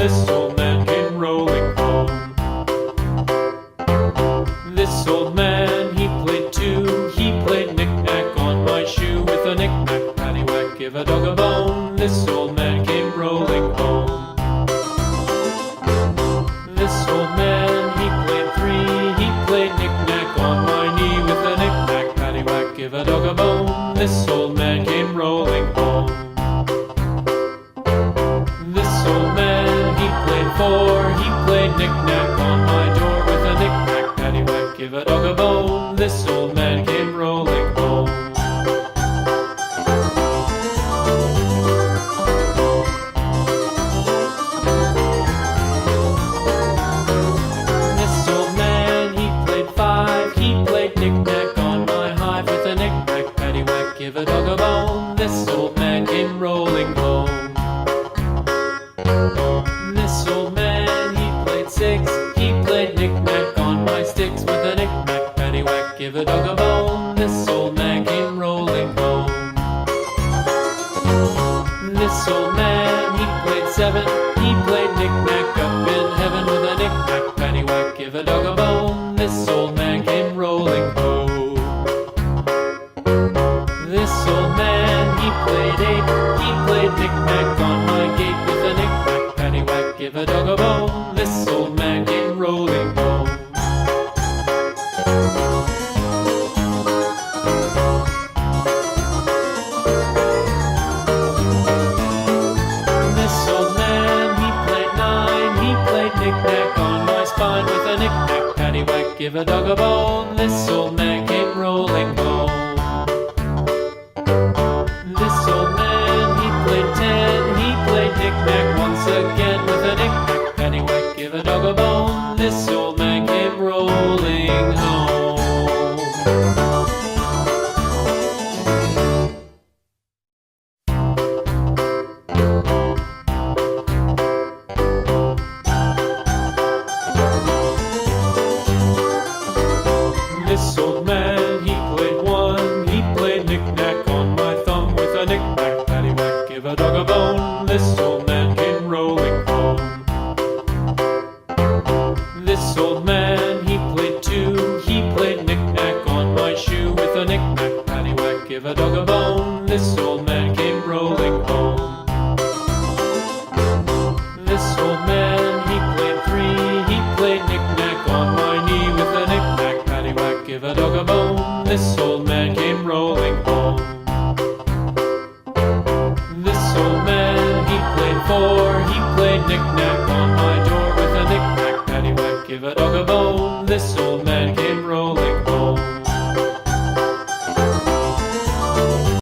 this old man came rolling home. This old man, he played too. He played knick-knack on my shoe. With a knick-knack, paddywhack, give a dog a bone. This old man came rolling home. This old man, he played three. He played knick-knack on my knee. With a knick-knack, paddywhack, give a dog a bone. This old man came rolling home. This old man, he played four. He played knick-knack on my door. With a knick-knack, paddywhack, give a dog a bone. This old man came rolling home. This old man, he played five. He played knick-knack on my hive. With a knick-knack, paddywhack, give a dog a bone. This old man came rolling home. This old man, he played six. He played knick-knack on my sticks. With a knick-knack, paddywhack, give a dog a bone. This old man came rolling home. This old man, he played seven. He played knick-knack up in heaven. With a knick-knack, paddywhack, give a dog a bone. This old man came rolling home. This old man, he played eight. He played knick-knack on my gate. With a knick-knack, paddywhack, give a dog a bone. This old man came rolling home. This old man, he played nine. He played knick-knack on my spine. With a knick-knack, paddywhack, give a dog a bone. This old man came rolling home. This old man, he played ten. He played knick-knack once again. With a knick-knack, paddywhack, give a dog a bone. This old man came rolling home. This old man, he played one. He played knick-knack on my thumb. With a knick-knack, paddywhack, give a dog a bone. This old man came rolling home. This old man, he played two. He played knick-knack on my shoe. With a knick-knack, paddywhack, give a dog a bone. This old man came rolling home. This old man, he played three. He played knick-knack on my knee. With a knick-knack, paddywhack, give a dog a bone. This old man came rolling home. This old man, he played four. He played knick-knack on my door. With a knick-knack, paddywhack, give a dog a bone.